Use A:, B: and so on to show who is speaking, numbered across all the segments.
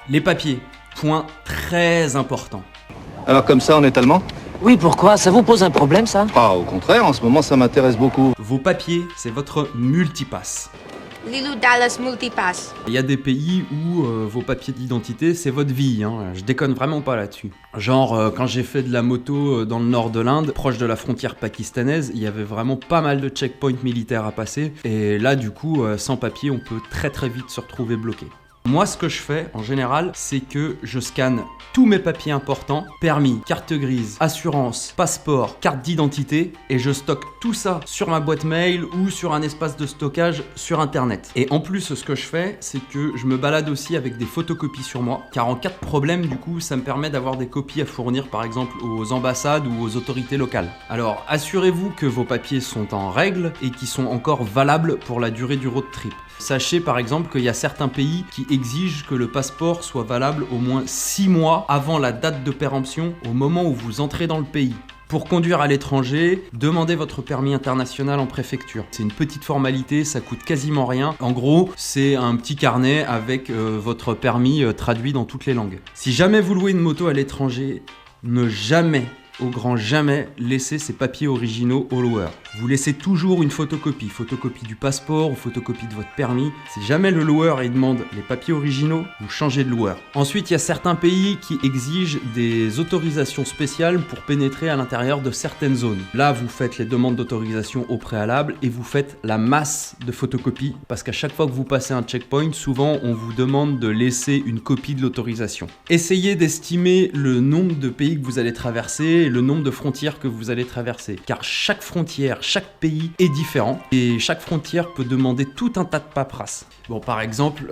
A: Les papiers, point très important.
B: Alors comme ça, on est allemand?
C: Oui, pourquoi? Ça vous pose un problème, ça?
B: Ah, au contraire, en ce moment, ça m'intéresse beaucoup.
A: Vos papiers, c'est votre multipass.
D: Lilou Dallas Multipass.
A: Il y a des pays où vos papiers d'identité, c'est votre vie, hein. Je déconne vraiment pas là-dessus. Genre, quand j'ai fait de la moto dans le nord de l'Inde, proche de la frontière pakistanaise, il y avait vraiment pas mal de checkpoints militaires à passer. Et là, du coup, sans papier, on peut très très vite se retrouver bloqué. Moi, ce que je fais, en général, c'est que je scanne tous mes papiers importants, permis, carte grise, assurance, passeport, carte d'identité, et je stocke tout ça sur ma boîte mail ou sur un espace de stockage sur Internet. Et en plus, ce que je fais, c'est que je me balade aussi avec des photocopies sur moi, car en cas de problème, du coup, ça me permet d'avoir des copies à fournir, par exemple, aux ambassades ou aux autorités locales. Alors, assurez-vous que vos papiers sont en règle et qu'ils sont encore valables pour la durée du road trip. Sachez par exemple qu'il y a certains pays qui exigent que le passeport soit valable au moins 6 mois avant la date de péremption au moment où vous entrez dans le pays. Pour conduire à l'étranger, demandez votre permis international en préfecture. C'est une petite formalité, ça coûte quasiment rien. En gros, c'est un petit carnet avec votre permis traduit dans toutes les langues. Si jamais vous louez une moto à l'étranger, ne jamais, au grand jamais, laissez ces papiers originaux au loueur. Vous laissez toujours une photocopie du passeport ou photocopie de votre permis. Si jamais le loueur il demande les papiers originaux, vous changez de loueur. Ensuite, il y a certains pays qui exigent des autorisations spéciales pour pénétrer à l'intérieur de certaines zones. Là, vous faites les demandes d'autorisation au préalable et vous faites la masse de photocopies parce qu'à chaque fois que vous passez un checkpoint, souvent on vous demande de laisser une copie de l'autorisation. Essayez d'estimer le nombre de pays que vous allez traverser et le nombre de frontières que vous allez traverser, car chaque frontière, chaque pays est différent et chaque frontière peut demander tout un tas de paperasse. Bon, par exemple,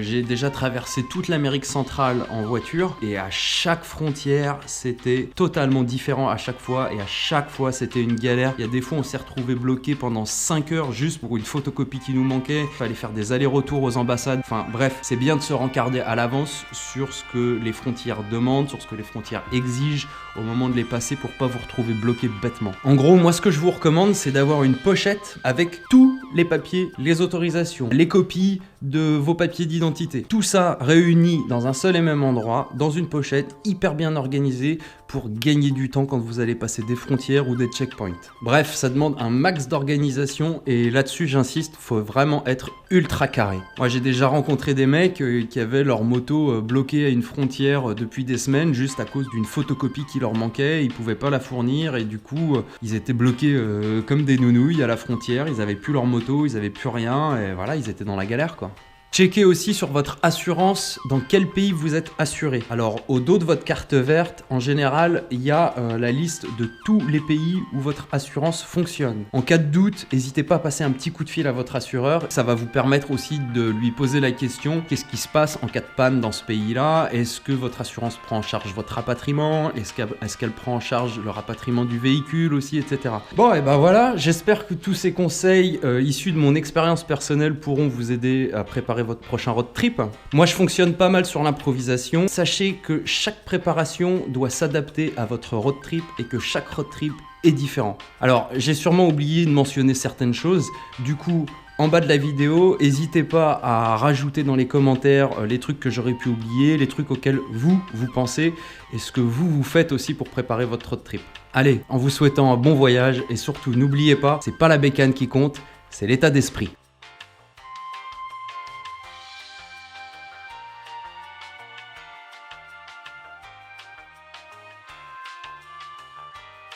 A: j'ai déjà traversé toute l'Amérique centrale en voiture et à chaque frontière, c'était totalement différent à chaque fois et à chaque fois, c'était une galère. Il y a des fois, on s'est retrouvé bloqué pendant 5 heures juste pour une photocopie qui nous manquait. Il fallait faire des allers-retours aux ambassades. Enfin bref, c'est bien de se rencarder à l'avance sur ce que les frontières demandent, sur ce que les frontières exigent au moment de les passer pour pas vous retrouver bloqué bêtement. En gros, moi ce que je vous recommande, c'est d'avoir une pochette avec tous les papiers, les autorisations, les copies de vos papiers d'identité. Tout ça réuni dans un seul et même endroit, dans une pochette hyper bien organisée pour gagner du temps quand vous allez passer des frontières ou des checkpoints. Bref, ça demande un max d'organisation et là-dessus, j'insiste, faut vraiment être ultra carré. Moi, j'ai déjà rencontré des mecs qui avaient leur moto bloquée à une frontière depuis des semaines juste à cause d'une photocopie qui leur manquait, ils pouvaient pas la fournir et du coup, ils étaient bloqués comme des nounouilles à la frontière, ils avaient plus leur moto, ils avaient plus rien et voilà, ils étaient dans la galère quoi. Checkez aussi sur votre assurance dans quel pays vous êtes assuré. Alors au dos de votre carte verte, en général, il y a la liste de tous les pays où votre assurance fonctionne. En cas de doute, n'hésitez pas à passer un petit coup de fil à votre assureur. Ça va vous permettre aussi de lui poser la question, qu'est-ce qui se passe en cas de panne dans ce pays-là? Est-ce que votre assurance prend en charge votre rapatriement? Est-ce qu'elle prend en charge le rapatriement du véhicule aussi, etc. Bon, et ben voilà, j'espère que tous ces conseils issus de mon expérience personnelle pourront vous aider à préparer votre prochain road trip. Moi, je fonctionne pas mal sur l'improvisation. Sachez que chaque préparation doit s'adapter à votre road trip et que chaque road trip est différent. Alors, j'ai sûrement oublié de mentionner certaines choses. Du coup, en bas de la vidéo, n'hésitez pas à rajouter dans les commentaires les trucs que j'aurais pu oublier, les trucs auxquels vous pensez et ce que vous faites aussi pour préparer votre road trip. Allez, en vous souhaitant un bon voyage et surtout n'oubliez pas, c'est pas la bécane qui compte, c'est l'état d'esprit.